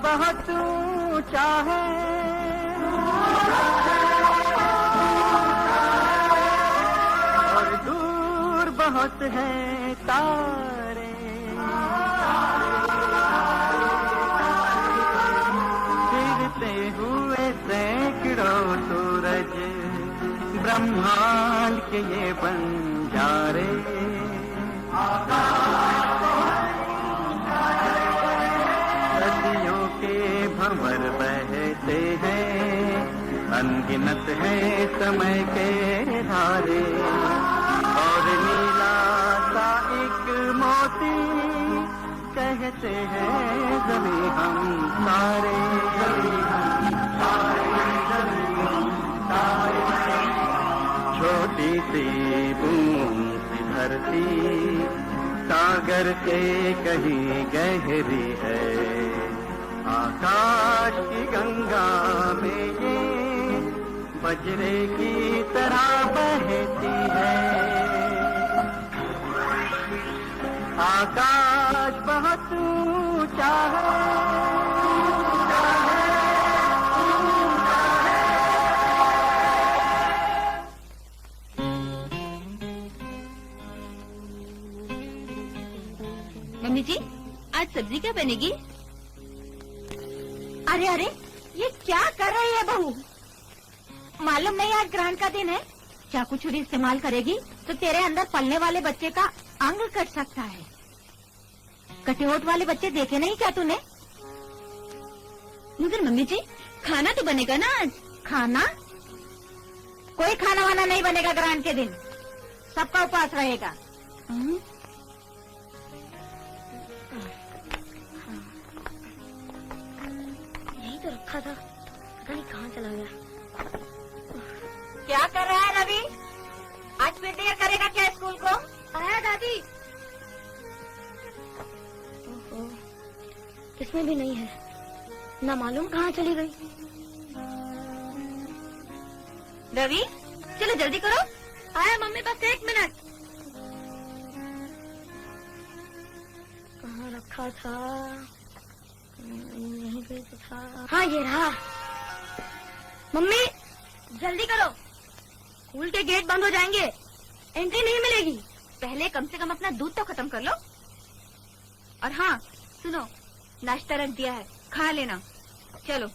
बहुत ऊंचा है, और दूर बहुत है तारे, फिरते हुए सैकड़ों सूरज, ब्रह्मांड के ये बंजारे, नदियों के भंवर बहते हैं, अनगिनत है समय के धारे, और नीला सा एक मोती कहते हैं जमी हम सारे, छोटी सी बूंद सी धरती सागर से कहीं गहरी है, आकाश की गंगा में ये बजरे की तरह बहती है, आकाश बहुत ऊंचा है। मम्मी जी, आज सब्जी क्या बनेगी? अरे अरे, ये क्या कर रही है बहू? मालूम नहीं आज ग्रहण का दिन है, चाकू छुरी इस्तेमाल करेगी तो तेरे अंदर पलने वाले बच्चे का अंग कट सकता है। कटे होठ वाले बच्चे देखे नहीं क्या तूने? मगर मम्मी जी, खाना तो बनेगा ना आज। खाना? कोई खाना वाना नहीं बनेगा ग्रहण के दिन, सबका उपवास रहेगा। यही तो रखा था, पता नहीं कहाँ चला गया। क्या कर रहा है रवि? आज फिर देर करेगा क्या स्कूल को? आया दादी। ओहो, इसमें भी नहीं है, ना मालूम कहाँ चली गई। रवि, चलो जल्दी करो। आया मम्मी, बस 1 मिनट। कहाँ रखा था? यहीं पे तो था। हाँ, ये रहा। मम्मी जल्दी करो, स्कूल के गेट बंद हो जाएंगे, एंट्री नहीं मिलेगी। पहले कम से कम अपना दूध तो खत्म कर लो। और हाँ सुनो, नाश्ता रख दिया है, खा लेना। चलो।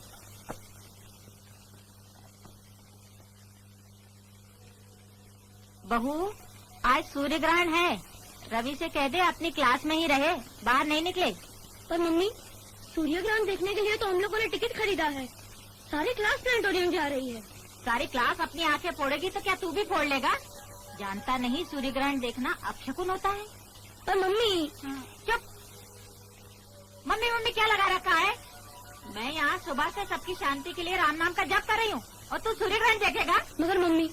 बहू, आज सूर्य ग्रहण है, रवि से कह दे अपनी क्लास में ही रहे, बाहर नहीं निकले। पर मम्मी, सूर्य ग्रहण देखने के लिए तो हम लोगों ने टिकट खरीदा है, सारी क्लास प्लानिटोरियम जा रही है। सारी क्लास अपनी आंखें फोड़ेगी तो क्या तू भी फोड़ लेगा? जानता नहीं सूर्य ग्रहण देखना अपशकुन होता है। पर मम्मी। चुप। मम्मी मम्मी क्या लगा रखा है? मैं यहाँ सुबह से सबकी शांति के लिए राम नाम का जप कर रही हूँ और तू सूर्य ग्रहण देखेगा? मगर मम्मी,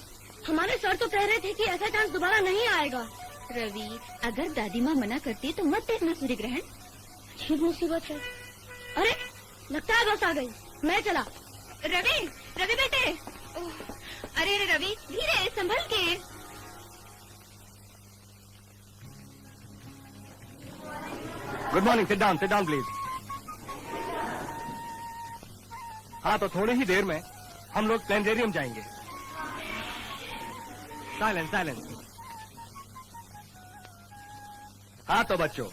हमारे सर तो कह रहे थे कि ऐसा चांस दोबारा नहीं आएगा। रवि, अगर दादी माँ मना करती तो मत देखना सूर्य ग्रहण। अजीब मुसीबत है। अरे लगता है बस आ गई, मैं चला। रवि, रवि बेटे। अरे अरे रवि, धीरे, संभल के। Good morning, seat down please. हाँ, तो थोड़ी ही देर में हम लोग प्लेनेरियम जाएंगे। साइलेंस। हाँ तो बच्चों,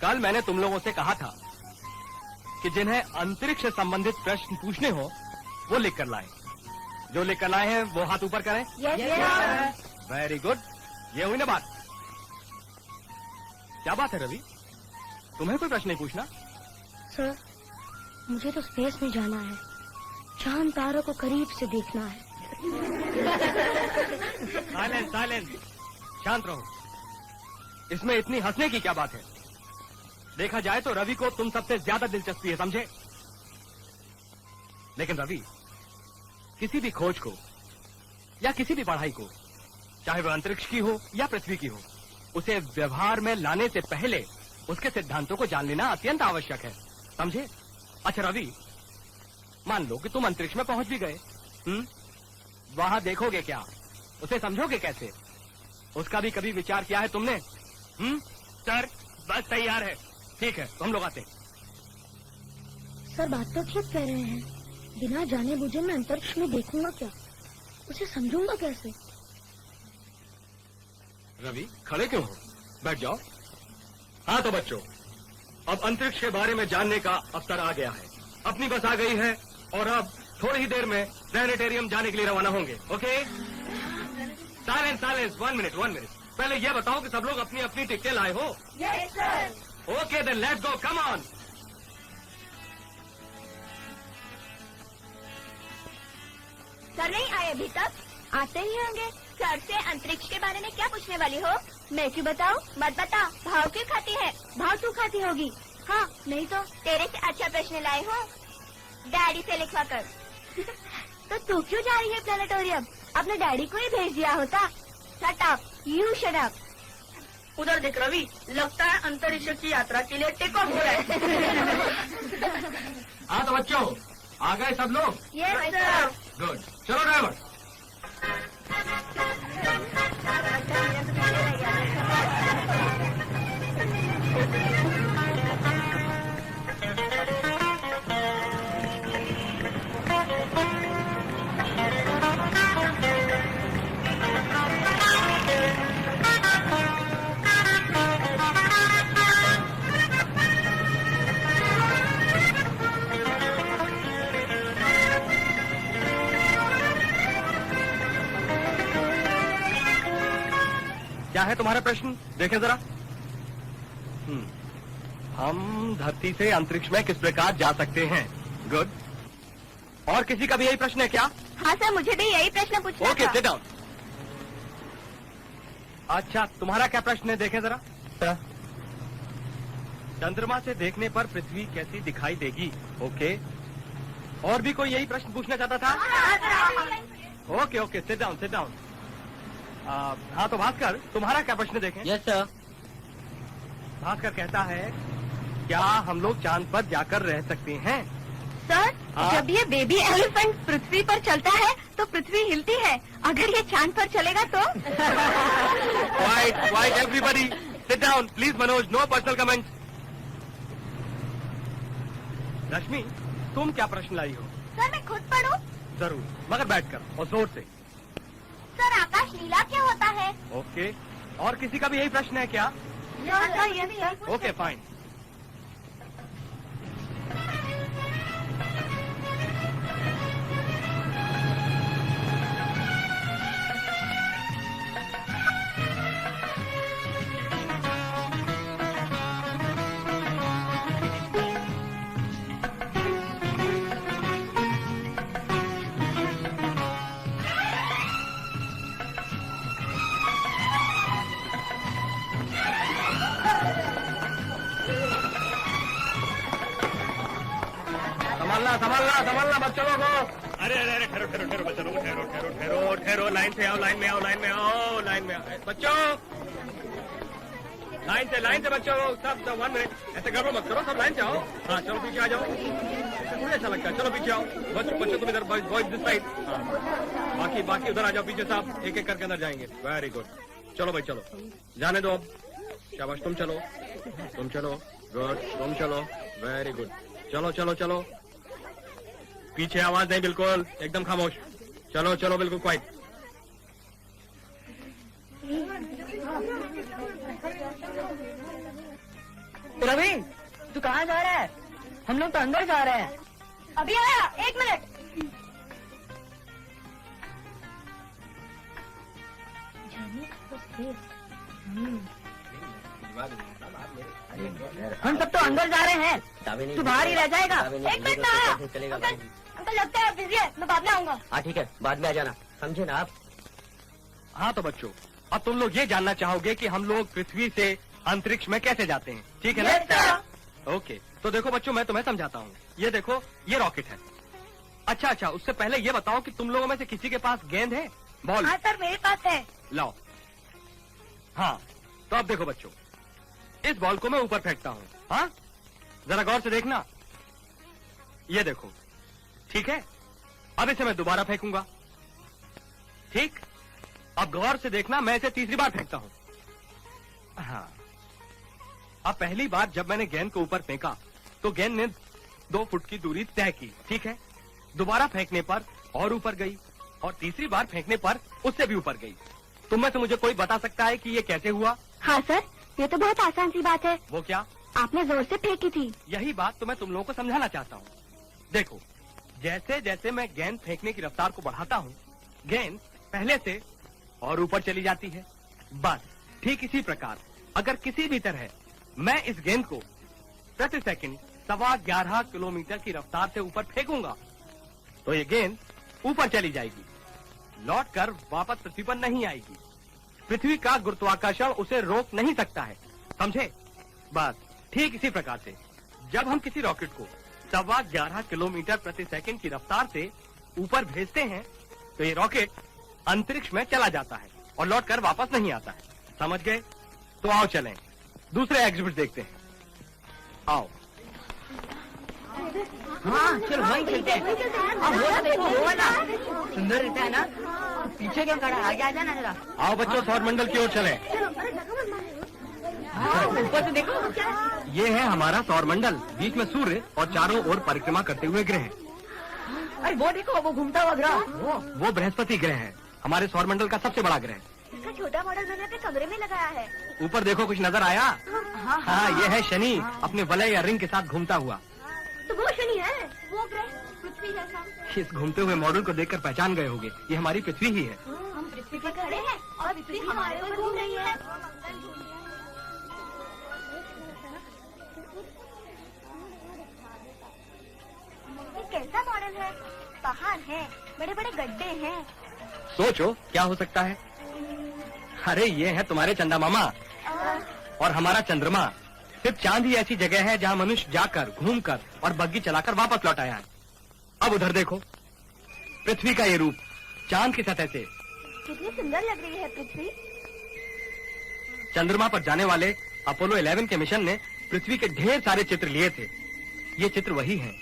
कल मैंने तुम लोगों से कहा था कि जिन्हें अंतरिक्ष से संबंधित प्रश्न पूछने हो वो लिख कर लाएं। जो लिख कर लाए हैं वो हाथ ऊपर करें। वेरी गुड, ये हुई ना बात। क्या बात है रवि, तुम्हें कोई प्रश्न नहीं पूछना? सर, मुझे तो स्पेस में जाना है, चांद तारों को करीब से देखना है। साइलेंस, शांत रहो। इसमें इतनी हंसने की क्या बात है? देखा जाए तो रवि को तुम सबसे ज्यादा दिलचस्पी है, समझे? लेकिन रवि, किसी भी खोज को या किसी भी पढ़ाई को, चाहे वह अंतरिक्ष की हो या पृथ्वी की हो, उसे व्यवहार में लाने से पहले उसके सिद्धांतों को जान लेना अत्यंत आवश्यक है, समझे? अच्छा रवि, मान लो कि तुम अंतरिक्ष में पहुंच भी गए, वहां देखोगे क्या? उसे समझोगे कैसे? उसका भी कभी विचार किया है तुमने? सर, बस तैयार है। ठीक है, तो हम लोग आते हैं। सर बात तो ठीक कह रहे हैं। बिना जाने बुझे मैं अंतरिक्ष में देखूंगा क्या, उसे समझूंगा कैसे? रवि, खड़े क्यों हो? बैठ जाओ। हाँ तो बच्चों, अब अंतरिक्ष के बारे में जानने का अवसर आ गया है। अपनी बस आ गई है और अब थोड़ी ही देर में प्लेनेटेरियम जाने के लिए रवाना होंगे। Okay? Silence, silence, 1 minute, 1 minute. पहले ये बताओ कि सब लोग अपनी अपनी टिकटें लाए हो? Yes sir. Okay then let's go, come on. Sir नहीं आए अभी तक? आते ही होंगे। सर से अंतरिक्ष के बारे में क्या पूछने वाली हो? मैं क्यों बताऊं? मत बता। भाव क्यों खाती है? भाव तू खाती होगी। हाँ, नहीं तो तेरे से अच्छा प्रश्न लाए हो, डैडी से लिखवा कर। तो तू क्यों जा रही है प्लेनेटोरियम? अपने डैडी को ही भेज दिया होता। Shut up, you shut up. उधर देख रवि, लगता है अंतरिक्ष की यात्रा के लिए टेक ऑफ हो रहा है। हाँ तो बच्चों, आ गए सब लोग? Yes sir. गुड, चलो ड्राइवर। क्या है तुम्हारा प्रश्न? देखें जरा। हम धरती से अंतरिक्ष में किस प्रकार जा सकते हैं? गुड। और किसी का भी यही प्रश्न है क्या? हाँ सर, मुझे भी यही प्रश्न पूछना ओके, था। Sit down. अच्छा, तुम्हारा क्या प्रश्न है? देखें जरा। चंद्रमा से देखने पर पृथ्वी कैसी दिखाई देगी? ओके। और भी कोई यही प्रश्न पूछना चाहता था? Okay okay, sit down, sit down. हाँ तो भास्कर, तुम्हारा क्या प्रश्न? देखें। Yes sir. भास्कर कहता है, क्या हम लोग चांद पर जाकर रह सकते हैं? सर, हाँ? जब ये बेबी एलिफेंट पृथ्वी पर चलता है तो पृथ्वी हिलती है। अगर ये चांद पर चलेगा तो? Quiet, quiet everybody, sit down please. Manoj, no personal comments. Rashmi, तुम क्या प्रश्न लाई हो? सर मैं खुद पढ़ूं? जरूर, मगर बैठकर और जोर से। सर आकाश नीला क्यों होता है? ओके। और किसी का भी यही प्रश्न है क्या? Okay fine. संभालना संभालना बच्चों को। अरे अरे अरे, ठहरो ठहरो ठहरो बच्चों, ठहरो ठहरो ठहरो ठहरो, लाइन से आओ, लाइन में आओ, लाइन में आओ, लाइन में आओ बच्चों, लाइन से बच्चों, सब 1 मिनट। ऐसे गड़बड़ मत करो, सब लाइन से आओ। हाँ चलो पीछे आ जाओ, ऐसे थोड़ी अच्छा लगता है। चलो पीछे आओ बच्चों, तुम इधर, बॉयज दिस साइड। हाँ बाकी उधर आ जाओ पीछे, साहब एक एक करके अंदर जाएंगे। वेरी गुड, चलो भाई चलो, जाने दो अब। शाबाश, तुम चलो, तुम चलो, गुड, तुम चलो, वेरी गुड, चलो चलो चलो। पीछे आवाज नहीं, बिल्कुल एकदम खामोश। चलो चलो, बिल्कुल क्वाइट। रवि, तू कहाँ जा रहा है? हम लोग तो अंदर जा रहे हैं। अभी आया, 1 मिनट। हम सब तो अंदर जा रहे हैं, तू बाहर ही रह जाएगा। 1 मिनट में आया। अंकल लगता है बिजी है, मैं बाद में आऊंगा। हाँ ठीक है, बाद में आ जाना, समझे ना आप? हाँ तो बच्चों, अब तुम लोग ये जानना चाहोगे कि हम लोग पृथ्वी से अंतरिक्ष में कैसे जाते हैं, ठीक है ना? ओके, तो देखो बच्चों, मैं तुम्हें समझाता हूँ। ये देखो, ये रॉकेट है। अच्छा, उससे पहले ये बताओ कि तुम लोगों में से किसी के पास गेंद है? बॉल? हाँ सर, मेरे पास है। लाओ। हाँ, तो अब देखो बच्चों, इस बॉल को मैं ऊपर फेंकता हूँ। हाँ, जरा गौर से देखना। ये देखो, ठीक है? अब इसे मैं दोबारा फेंकूंगा, ठीक? अब गौर से देखना, मैं इसे तीसरी बार फेंकता हूँ। हाँ, अब पहली बार जब मैंने गेंद को ऊपर फेंका तो गेंद ने 2 फुट की दूरी तय की, ठीक है। दोबारा फेंकने पर और ऊपर गई और तीसरी बार फेंकने पर उससे भी ऊपर गई। तुम में से मुझे कोई बता सकता है कि ये कैसे हुआ? हाँ सर, ये तो बहुत आसान सी बात है। वो क्या? आपने जोर से फेंकी थी। यही बात तो मैं तुम लोगों को समझाना चाहता हूँ। देखो, जैसे जैसे मैं गेंद फेंकने की रफ्तार को बढ़ाता हूँ, गेंद पहले से और ऊपर चली जाती है। बस ठीक इसी प्रकार अगर किसी भी तरह मैं इस गेंद को प्रति सेकंड 11.25 किलोमीटर की रफ्तार से ऊपर फेंकूंगा तो ये गेंद ऊपर चली जाएगी, लौटकर वापस पृथ्वी पर नहीं आएगी। पृथ्वी का गुरुत्वाकर्षण उसे रोक नहीं सकता है, समझे? बस ठीक इसी प्रकार से जब हम किसी रॉकेट को 11.25 किलोमीटर प्रति सेकंड की रफ्तार से ऊपर भेजते हैं तो ये रॉकेट अंतरिक्ष में चला जाता है और लौटकर वापस नहीं आता है। समझ गए? तो आओ चलें, दूसरे एग्जिबिट देखते हैं। आओ। हाँ चलो वहीं चलते हैं। अब वो देखो, वो वाला सुंदर रहता है ना। पीछे क्यों खड़ा, आगे आ जाना जरा। आओ बच्चों, सौरमंडल की ओर चलें। हाँ, ऊपर से देखो। ये है हमारा सौरमंडल, बीच में सूर्य और चारों ओर परिक्रमा करते हुए ग्रह। अरे वो देखो, वो घूमता हुआ ग्रह। वो बृहस्पति ग्रह है, हमारे सौरमंडल का सबसे बड़ा ग्रह। इसका छोटा मॉडल मैंने अपने कमरे में लगाया है। ऊपर देखो, कुछ नजर आया? हाँ, ये है शनि, अपने वलय या रिंग के साथ घूमता हुआ। तो वो शनि है, वो ग्रह पृथ्वी जैसा। इस घूमते हुए मॉडल को देखकर पहचान गए होंगे, ये हमारी पृथ्वी ही है। हम पृथ्वी पर खड़े हैं और पृथ्वी हमारे ऊपर घूम रही है। ये कैसा मॉडल है? पहाड़ है, बड़े बड़े गड्ढे हैं। सोचो क्या हो सकता है? अरे ये है तुम्हारे चंदा मामा और हमारा चंद्रमा। सिर्फ चांद ही ऐसी जगह है जहाँ मनुष्य जाकर, घूमकर और बग्गी चलाकर वापस लौट आया है। अब उधर देखो, पृथ्वी का ये रूप चांद की सतह से। कितनी सुंदर लग रही है पृथ्वी। चंद्रमा पर जाने वाले अपोलो 11 के मिशन ने पृथ्वी के ढेर सारे चित्र लिए थे। ये चित्र वही हैं।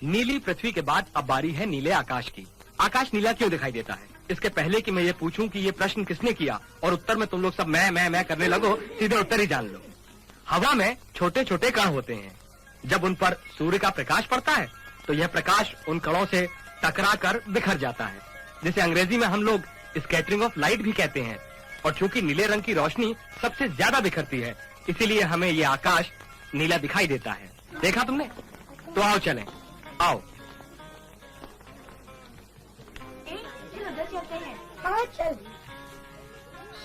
नीली पृथ्वी के बाद अब बारी है नीले आकाश की। आकाश नीला क्यों दिखाई देता है? इसके पहले कि मैं ये पूछूं कि ये प्रश्न किसने किया और उत्तर में तुम लोग सब मैं करने लगो, सीधे उत्तर ही जान लो। हवा में छोटे छोटे कण होते हैं। जब उन पर सूर्य का प्रकाश पड़ता है तो यह प्रकाश उन कणों से टकराकर बिखर जाता है, जिसे अंग्रेजी में हम लोग स्कैटरिंग ऑफ लाइट भी कहते हैं। और चूंकि नीले रंग की रोशनी सबसे ज्यादा बिखरती है, इसीलिए हमें ये आकाश नीला दिखाई देता है। देखा तुमने? तो आओ चलें, आओ। उधर चलते हैं। हाँ चल।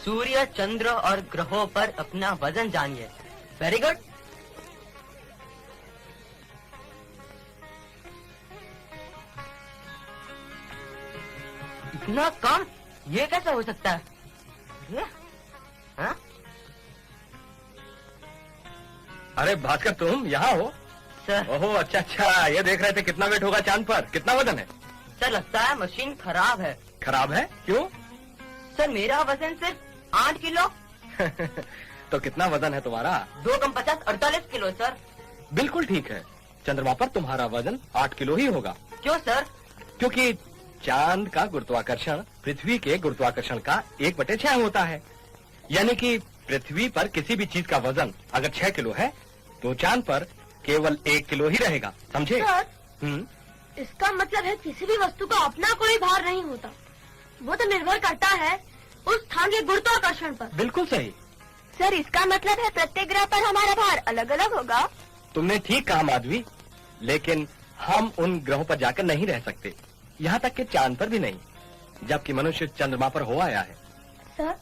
सूर्य, चंद्र और ग्रहों पर अपना वजन जानिए। Very good. इतना कम? ये कैसे हो सकता है? ये? हाँ? अरे भास्कर, तुम यहाँ हो? सर, ओहो, अच्छा अच्छा, ये देख रहे थे कितना वेट होगा चांद पर, कितना वजन है? सर लगता है मशीन खराब है। खराब है? क्यों? सर मेरा वजन सिर्फ 8 किलो। तो कितना वजन है तुम्हारा? 2 कम 50, 48 किलो सर। बिल्कुल ठीक है, चंद्रमा पर तुम्हारा वजन 8 किलो ही होगा। क्यों सर? क्योंकि चांद का गुरुत्वाकर्षण पृथ्वी के गुरुत्वाकर्षण का 1/6 होता है। यानी कि पृथ्वी पर किसी भी चीज का वजन अगर 6 किलो है तो चांद पर केवल 1 किलो ही रहेगा, समझे? सर, इसका मतलब है किसी भी वस्तु का अपना कोई भार नहीं होता, वो तो निर्भर करता है उस स्थान के गुरुत्वाकर्षण पर। बिल्कुल सही। सर, इसका मतलब है प्रत्येक ग्रह पर हमारा भार अलग अलग होगा। तुमने ठीक कहा माधवी, लेकिन हम उन ग्रहों पर जाकर नहीं रह सकते, यहाँ तक कि चांद पर भी नहीं, जबकि मनुष्य चंद्रमा पर हो आया है। सर,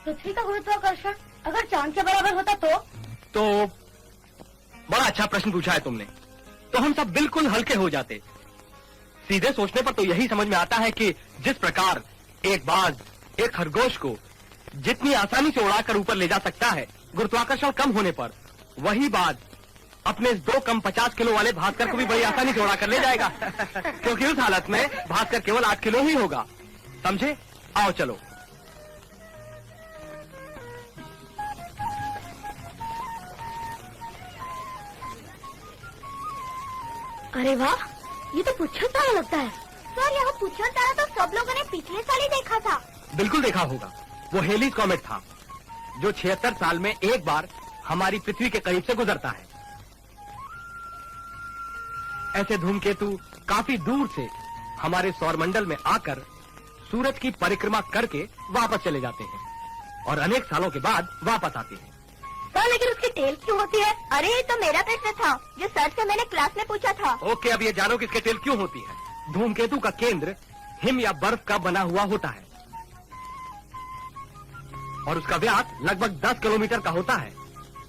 पृथ्वी का गुरुत्वाकर्षण अगर चांद के बराबर होता तो बड़ा अच्छा प्रश्न पूछा है तुमने। तो हम सब बिल्कुल हल्के हो जाते। सीधे सोचने पर तो यही समझ में आता है कि जिस प्रकार एक बाज एक खरगोश को जितनी आसानी से उड़ाकर ऊपर ले जा सकता है गुरुत्वाकर्षण कम होने पर, वही बाज अपने इस 2 कम 50 किलो वाले भास्कर को भी बड़ी आसानी से उड़ाकर ले जाएगा। क्योंकि उस हालत में भास्कर केवल 8 किलो ही होगा, समझे? आओ चलो। अरे वाह, ये तो पुच्छर तारा लगता है। सर, यहाँ पुच्छर तारा तो सब लोगों ने पिछले साल ही देखा था। बिल्कुल देखा होगा, वो हेलीज कॉमेट था। जो 76 साल में एक बार हमारी पृथ्वी के करीब से गुजरता है। ऐसे धूमकेतु काफी दूर से हमारे सौरमंडल में आकर सूरज की परिक्रमा करके वापस चले जाते हैं और अनेक सालों के बाद वापस आते हैं। सर लेकिन उसकी टेल क्यों होती है? अरे ये तो मेरा प्रश्न था जो सर से मैंने क्लास में पूछा था। ओके, अब ये जानो कि इसके टेल क्यों होती है। धूमकेतु का केंद्र हिम या बर्फ का बना हुआ होता है और उसका व्यास लगभग 10 किलोमीटर का होता है।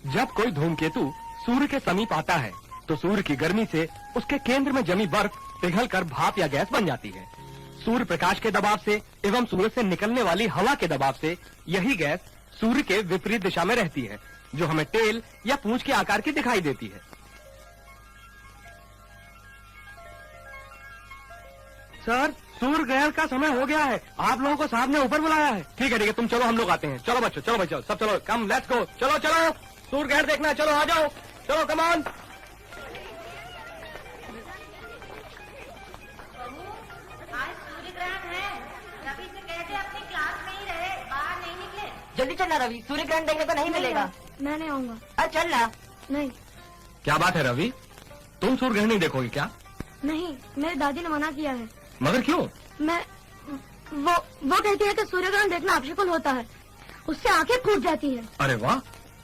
जब कोई धूमकेतु सूर्य के समीप आता है तो सूर्य की गर्मी से उसके केंद्र में जमी बर्फ पिघलकर भाप या गैस बन जाती है। सूर्य प्रकाश के दबाव से एवं सूर्य से निकलने वाली हवा के दबाव से यही गैस सूर्य के विपरीत दिशा में रहती है, जो हमें टेल या पूंछ के आकार की दिखाई देती है। सर, सूर्य ग्रहण का समय हो गया है। आप लोगों को साहब ने ऊपर बुलाया है। ठीक है, तुम चलो, हम लोग आते हैं। चलो बच्चों, सब चलो, कम, लेट्स गो। चलो सूर्य ग्रहण देखना है, चलो आ जाओ, चलो कम ऑन। आज सूर्य ग्रहण है, रवि से कह दे अपनी क्लास में ही रहे, बाहर नहीं निकले। जल्दी चलना रवि, सूर्य ग्रहण देखने को नहीं मिलेगा। मैं नहीं आऊंगा। अरे चल ना। नहीं क्या बात है रवि, तुम सूर्य ग्रहण नहीं देखोगे क्या? नहीं, मेरी दादी ने मना किया है। मगर क्यों? वो कहती है कि सूर्य ग्रहण देखना अपशकुन होता है, उससे आंखें फूट जाती है। अरे वाह,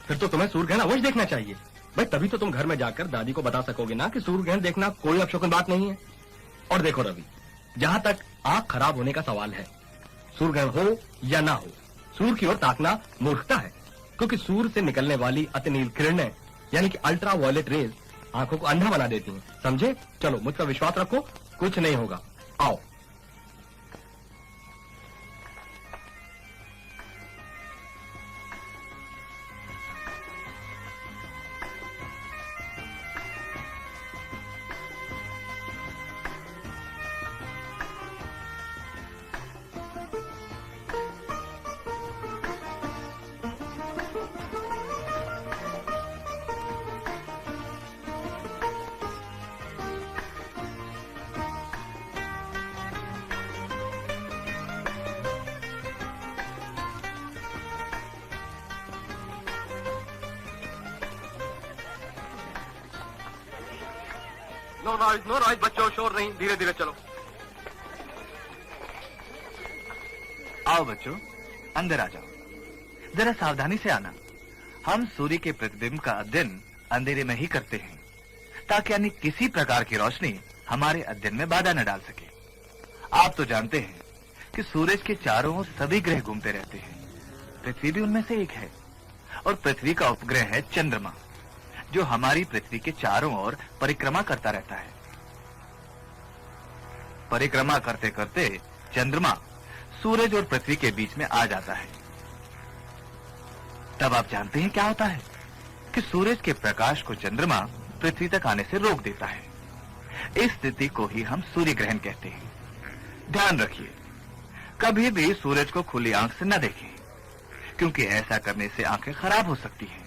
फिर तो तुम्हें सूर्य ग्रहण अवश्य देखना चाहिए भाई, तभी तो तुम घर में जाकर दादी को बता सकोगे ना कि सूर्य ग्रहण देखना कोई अपशकुन बात नहीं है। और देखो रवि, जहाँ तक आंख खराब होने का सवाल है, सूर्य ग्रहण हो या ना हो, सूर्य की ओर ताकना मूर्खता है, क्योंकि सूर्य से निकलने वाली अतिनील किरणें यानी कि अल्ट्रा वायलेट रेज आंखों को अंधा बना देती हैं, समझे? चलो मुझ पर विश्वास रखो, कुछ नहीं होगा, आओ। नो नॉइज बच्चों, शोर नहीं, धीरे धीरे चलो। आओ बच्चों, अंदर आ जाओ, जरा सावधानी से आना। हम सूर्य के प्रतिबिंब का अध्ययन अंधेरे में ही करते हैं, ताकि अन्य किसी प्रकार की रोशनी हमारे अध्ययन में बाधा न डाल सके। आप तो जानते हैं कि सूरज के चारों ओर सभी ग्रह घूमते रहते हैं, पृथ्वी भी उनमें से एक है। और पृथ्वी का उपग्रह है चंद्रमा, जो हमारी पृथ्वी के चारों ओर परिक्रमा करता रहता है। परिक्रमा करते करते चंद्रमा सूरज और पृथ्वी के बीच में आ जाता है। तब आप जानते हैं क्या होता है कि सूरज के प्रकाश को चंद्रमा पृथ्वी तक आने से रोक देता है। इस स्थिति को ही हम सूर्य ग्रहण कहते हैं। ध्यान रखिए, कभी भी सूरज को खुली आंख से न देखें, क्योंकि ऐसा करने से आंखें खराब हो सकती हैं।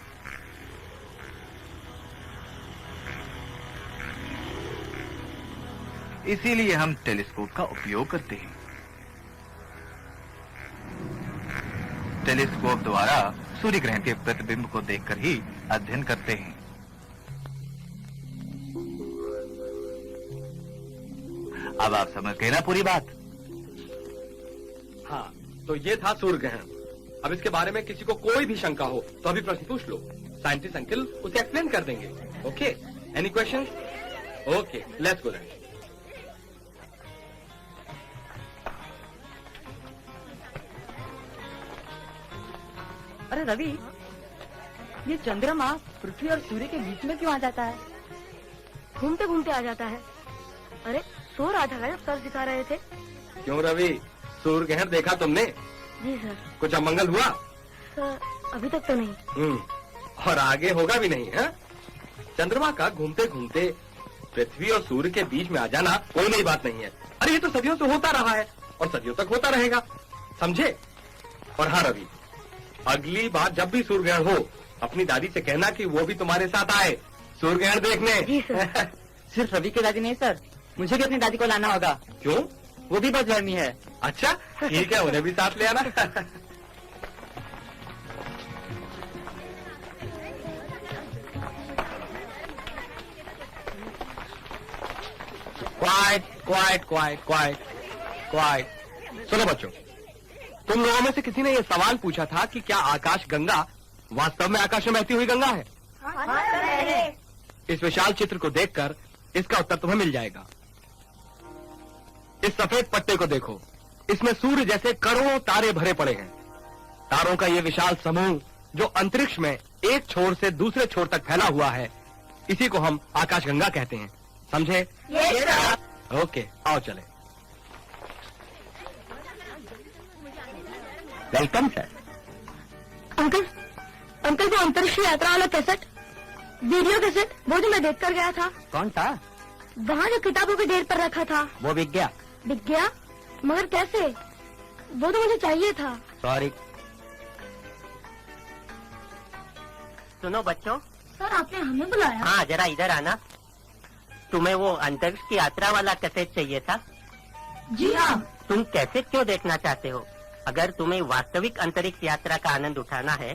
इसीलिए हम टेलीस्कोप का उपयोग करते हैं। टेलीस्कोप द्वारा सूर्य ग्रहण के प्रतिबिंब को देखकर ही अध्ययन करते हैं। अब आप समझ गए ना पूरी बात? हाँ, तो ये था सूर्य ग्रहण। अब इसके बारे में किसी को कोई भी शंका हो तो अभी प्रश्न पूछ लो, साइंटिस्ट अंकल उसे एक्सप्लेन कर देंगे। Okay, any questions? Okay, let's go then. अरे रवि, ये चंद्रमा पृथ्वी और सूर्य के बीच में क्यों आ जाता है? घूमते घूमते आ जाता है। अरे सो रहा था जब सर सिखा रहे थे। क्यों रवि, सूर्य ग्रहण देखा तुमने? जी सर। कुछ अमंगल हुआ? सर अभी तक तो नहीं। और आगे होगा भी नहीं है? चंद्रमा का घूमते घूमते पृथ्वी और सूर्य के बीच में आ जाना कोई नई बात नहीं है। अरे ये तो सदियों से होता रहा है और सदियों तक होता रहेगा, समझे? और हाँ रवि, अगली बार जब भी सूर्य ग्रहण हो, अपनी दादी से कहना कि वो भी तुम्हारे साथ आए सूर्य ग्रहण देखने। जी सर। सिर्फ रवि की दादी नहीं सर, मुझे भी अपनी दादी को लाना होगा। क्यों? वो भी बहुत गर्मी है। अच्छा ठीक है, उन्हें भी साथ ले आना। Quite quite quite quite quite. सुनो बच्चों, तुम लोगों में से किसी ने यह सवाल पूछा था कि क्या आकाश गंगा वास्तव में आकाश में बहती हुई गंगा है? इस विशाल चित्र को देखकर इसका उत्तर तुम्हें मिल जाएगा। इस सफेद पट्टे को देखो, इसमें सूर्य जैसे करोड़ों तारे भरे पड़े हैं। तारों का यह विशाल समूह जो अंतरिक्ष में एक छोर से दूसरे छोर तक फैला हुआ है, इसी को हम आकाशगंगा कहते हैं। समझे? ओके, आओ चले। Welcome sir. अंकल, अंकल वो अंतरिक्ष यात्रा वाला कैसेट, वीडियो कैसेट, वो जो मैं देख कर गया था। कौन सा? वहाँ जो किताबों के ढेर पर रखा था। वो बिक गया। बिक गया? मगर कैसे? वो तो मुझे चाहिए था। सॉरी। सुनो बच्चों। सर आपने हमें बुलाया? हाँ, जरा इधर आना। तुम्हें वो अंतरिक्ष की यात्रा वाला कैसेट चाहिए था? जी हाँ। तुम कैसेट क्यों देखना चाहते हो? अगर तुम्हें वास्तविक अंतरिक्ष यात्रा का आनंद उठाना है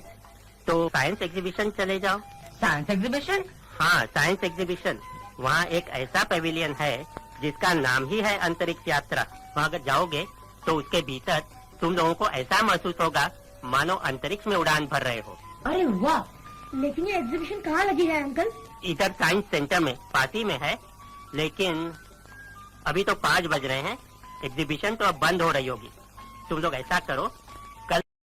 तो साइंस एग्जीबिशन चले जाओ। Science exhibition? हाँ, साइंस एग्जीबिशन। वहाँ एक ऐसा पेविलियन है जिसका नाम ही है अंतरिक्ष यात्रा। वहाँ अगर जाओगे तो उसके भीतर तुम लोगों को ऐसा महसूस होगा मानो अंतरिक्ष में उड़ान भर रहे हो। अरे वाह! लेकिन ये एग्जीबिशन कहाँ लगी है अंकल? इधर साइंस सेंटर में पार्टी में है, लेकिन अभी तो 5 बज रहे हैं। एग्जीबिशन तो अब बंद हो रही होगी। तुम लोग ऐसा करो,